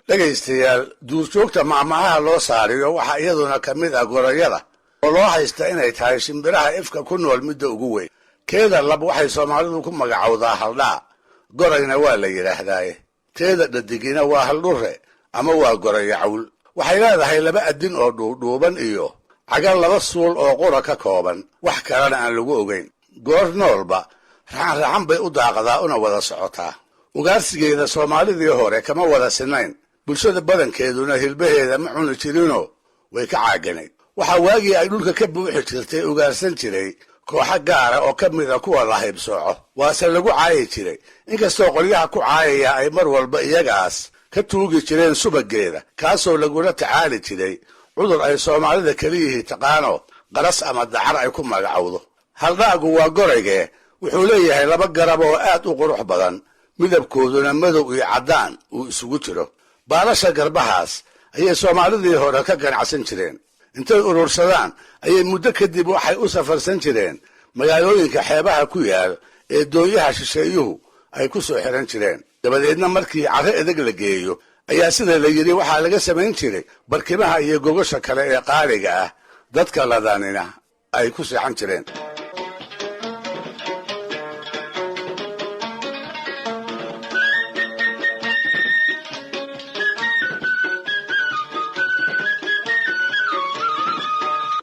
dhegaystayaal duurjoogta macmacaha loo saariyo waxaa iyaduna ka mid ah gorayada oo loo haysta inay tahay shimbiraha ifka ku nool midda ugu weyn. keeda lab waxay soomaalidu ku magacowdaa haldhaa, gorayna waa la yidhaahdaaye. teeda dhadigina waa haldhure ama waa gorayo cawl. waxay leedahay laba adin oo dhuudhuuban iyo cagal laba suul oo qura ka kooban, wax kalena aan lagu ogayn. goor noolba raxan bay u daaqdaa una wada socotaa. ugaarsigeeda soomaalidii hore kama wada sinayn, bulshada badankeeduna hilbaheeda ma cuni jirinoo way ka caaganayd. waxaa waagii ay dhulka ka buuxi jirtay ugaarsan jiray kooxo gaara oo ka mida kuwa la haybsooco, waase lagu caayi jiray, inkastoo qolyaha ku caayaya ay mar walba iyagaas ka tuugi jireen subaggeeda, kaasoo lagula tacaali jiray cudur ay soomaalida keliyihii taqaano qaras ama dacar ay ku magacowdo. haldhaagu waa goraygee wuxuu leeyahay laba garab oo aad u qurux badan, midabkooduna madow iyo caddaan uu isugu jiro. baalasha garbahaas ayay soomaalidii hore ka ganacsan jireen. intay urursadaan ayay muddo kadib waxay u safarsan jireen magaalooyinka xeebaha ku yaal ee doonyaha shisheeyuhu ay ku soo xiran jireen. dabadeedna markii carro edeg la geeyo ayaa sida la yidhi waxaa laga samayn jiray barkimaha iyo gogosha kale ee qaaliga ah, dadka ladanina ay ku seexan jireen.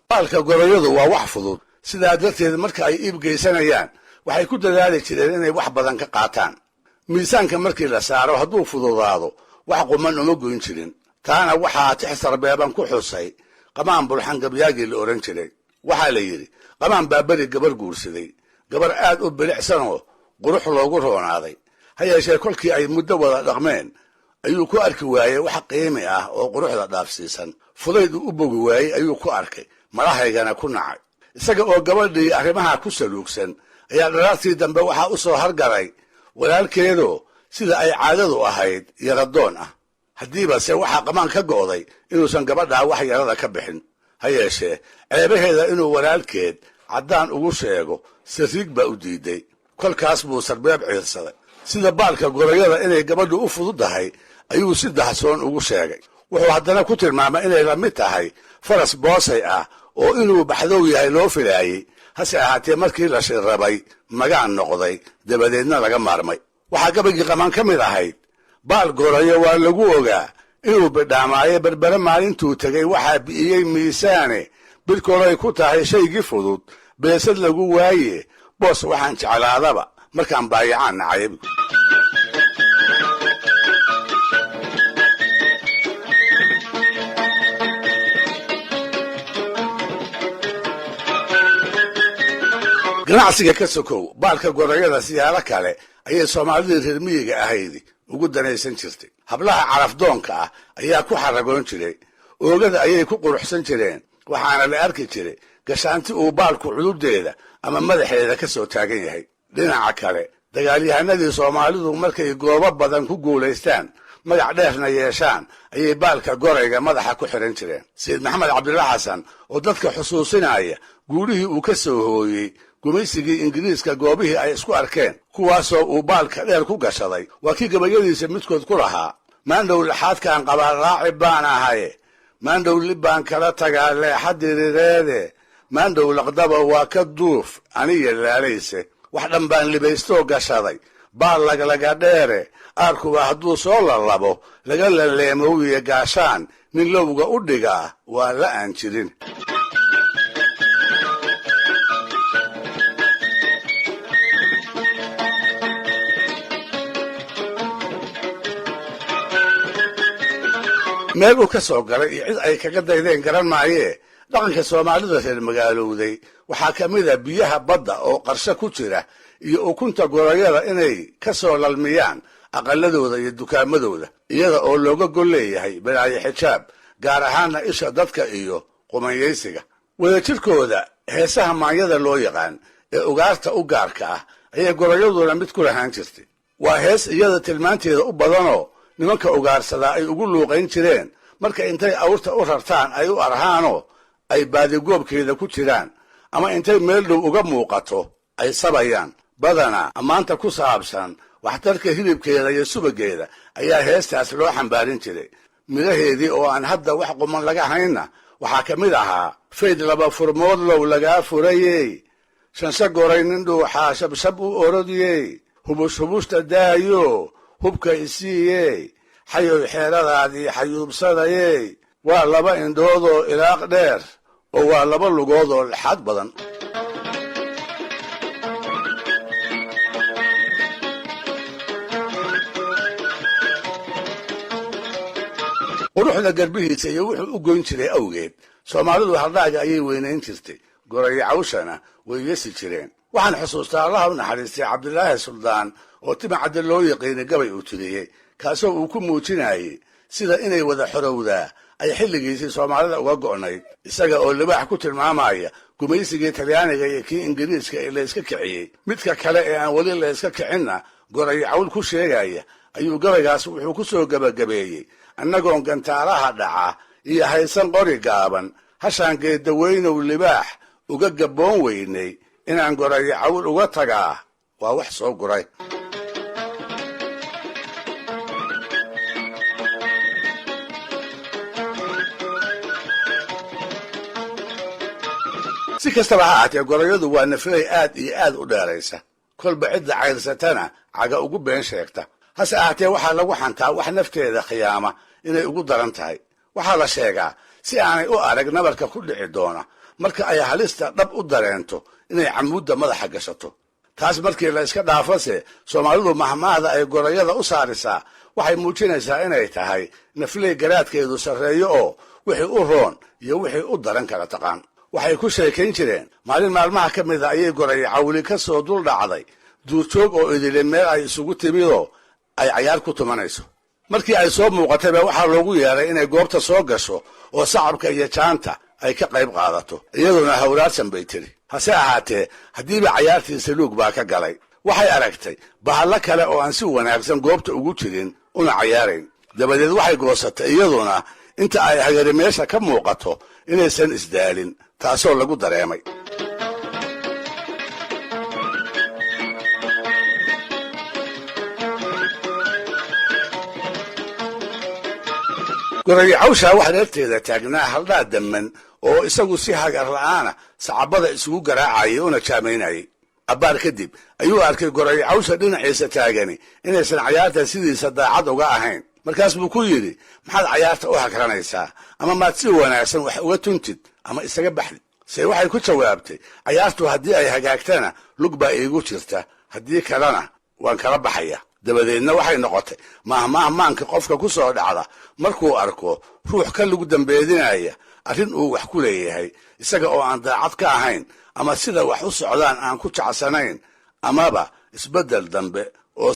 baalka gorayadu waa wax fudud, sidaa darteed marka ay iib geysanayaan waxay ku dadaali jireen inay wax badan ka qaataan. miisaanka markii la saaro hadduu fududaado wax quman uma goyn jirin. taana waxaa tix sarbeeban ku xusay qamaan bulxan gabyaagii la odhan jiray. waxaa la yidhi qamaan baa beri gabar guursaday, gabar aad u bilicsanoo qurux loogu roonaaday. ha yeeshee kolkii ay muddo wada dhaqmeen ayuu ku arki waayey wax qiimi ah oo quruxda dhaafsiisan. fudayd uu u bogi waayey ayuu ku arkay, madahaygana ku nacay. isaga oo gabadhii arrimaha ku saluugsan ayaa dharaartii dambe waxaa u soo hargaray walaalkeedoo sida ay caadadu ahayd yaradoon ah. haddiibase waxaa qamaan ka go'day inuusan gabadhaa wax yarada ka bixin. ha yeeshee ceebaheeda inuu walaalkeed caddaan ugu sheego sariig baa u diiday. kolkaas buu sarbeeb ciirsaday. sida baalka gorayada inay gabadhu u fududdahay ayuu si dahsoon ugu sheegay. wuxuu haddana ku tilmaamay inay la mid tahay faras boosay ah oo inuu baxdow yahay loo filaayey, hase ahaatee markii la shirrabay magaan noqday, dabadeedna laga maarmay. waxaa gabaygii qamaan ka mid ahayd baal gorayo waa lagu ogaa inuu bidhaamaayo berbere maalintuu tegey waxaa bi'iyey miisaane, bidkolay ku tahay shaygii fudud beesad lagu waaye, boos waxaan jeclaadaba markaan baayacaan nacayb. ganacsiga ka sokow baalka gorayada siyaalo kale ayay soomaalidii reer miyiga ahaydi ugu danaysan jirtay. hablaha carafdoonka ah ayaa ku xaragoon jiray, oogada ayay ku quruxsan jireen, waxaana la arki jiray gashaanti uu baalku cududeeda ama madaxeeda ka soo taagan yahay. dhinaca kale dagaalyahanadii soomaalidu markay goobo badan ku guulaystaan magac dheerna yeeshaan ayay baalka gorayga madaxa ku xiran jireen. sayid maxamed cabdilla xasan oo dadka xusuusinaya guulihii uu ka soo hooyey gumaysigii ingiriiska goobihii ay isku arkeen, kuwaasoo uu baalka dheer ku gashaday, waa kii gabayadiisa midkood ku lahaa maandhow laxaadkaan qabaa raacib baan ahaye, maandhow lib baan kala tagaa leexa dirireede, maandhow laqdaba waa ka duuf aniya laalayse, wax dhan baan libaystoo gashaday baal laglaga dheere, aarkuba hadduu soo lalabo laga laleemowye gaashaan, nin lowga u dhigaa waa la aan jirin. meel uu ka soo galay iyo cid ay kaga daydeen garan maayee, dhaqanka soomaalida reer magaalowday waxaa ka mid a biyaha badda oo qarsho ku jira iyo ukunta gorayada inay ka soo lalmiyaan aqaladooda iyo dukaamadooda, iyada oo looga gol leeyahay balaayo xijaab, gaar ahaanna isha dadka iyo qumanyaysiga. wadajirkooda heesaha maanyada loo yaqaan ee ugaarta u gaarka ah ayay gorayaduna mid ku lahaan jirtay. waa hees iyada tilmaanteeda u badanoo nimanka ugaarsadaa ay ugu luuqayn jireen marka intay awrta u rartaan ay u arhaanoo ay baadigoobkeeda ku jiraan, ama intay meel dhow uga muuqato ay sabayaan. badanaa ammaanta ku saabsan waxtarka hilibkeeda iyo subageeda ayaa heestaas loo xambaarin jiray midhaheedii oo aan hadda wax quman laga haynna waxaa ka mid ahaa fayd laba furmood low lagaa furayey shansha goray nin dhuuxaa shabshab u orodiyey hubush hubushta daayo hubka isiiyey xayow xeeradaadii xayuubsadayey waa laba indhoodoo ilaaq dheer oo waa laba lugoodoo lexaad badan quruxda garbihiisa iyo wuxuu u goyn jiray awgeed soomaalidu haldhaaga ayay weynayn jirtay gorayo cawshana way yesi jireen waxaan xusuustaa allaha u naxariistay cabdilaahi suldaan oo timacadde loo yaqiinay gabay uu tiriyey kaasoo uu ku muujinayey sida inay wada xorowdaa ay xilligiisii soomaalida uga go'nayd isaga oo libaax ku tilmaamaya gumaysigii talyaaniga iyo kii ingiriiska ee layska kiciyey midka kale ee aan weli layska kicinna gorayo cawl ku sheegaya ayuu gabaygaas wuxuu ku soo gebagabeeyey annagoon gantaalaha dhaca iyo haysan qori gaaban hashaan geeddaweynow libaax uga gabboon weynay inaan gorayo cawl uga tagaa waa wax soo guray si kastaba ha ahaatee gorayadu waa nafilay aad iyo aad u dheeraysa kolba cidda cayrsatana caga ugu been sheegta hase ahaatee waxaa lagu xantaa wax nafteeda khiyaama inay ugu daran tahay waxaa la sheegaa si aanay u arag nabarka ku dhici doona marka ay halista dhab u dareento inay camuudda madaxa gashato taas markii la iska dhaafase soomaalidu mahmaahda ay gorayada u saarisaa waxay muujinaysaa inay tahay nafilay garaadkeedu sarreeyo oo wixii u roon iyo wixii u daran kala taqaan waxay ku sheekayn jireen maalin maalmaha ka mida ayay gorayo cawli ka soo dul dhacday duurjoog oo idile meel ay isugu timidoo ay cayaar ku tumanayso markii ay soo muuqatayba waxaa loogu yeeray inay goobta soo gasho oo sacabka iyo jaanta ay ka qayb qaadato iyaduna hawraarsan bay tiri hase ahaatee haddiiba cayaartii saluug baa ka galay waxay aragtay bahallo kale oo aan si wanaagsan goobta ugu jirin una cayaarayn dabadeed waxay goosatay iyaduna inta ay hagari meesha ka muuqato inaysan isdaalin taasoo lagu dareemay gorayo cawshaa waxaa reerteeda taagnaa haldhaa damman oo isagu si hagar la'aana sacabada isugu garaacayay una jaamaynayay abbaar kadib ayuu arkay gorayo cawsha dhinaciisa taagani inaysan cayaarta sidiisa daacad uga ahayn markaas buu ku yidhi maxaad cayaarta u hakranaysaa ama maad si wanaagsan wax uga tuntid ama isaga baxdid se waxay ku jawaabtay cayaartu haddii ay hagaagtana lug baa iigu jirta haddii kalena waan kala baxaya dabadeedna waxay noqotay maahmaahmaanka qofka ku soo dhacda markuu arko ruux ka lagu dambeedinaya arrin uu wax ku leeyahay isaga oo aan daacad ka ahayn ama sida wax u socdaan aan ku jecsanayn amaba isbeddel dambe oo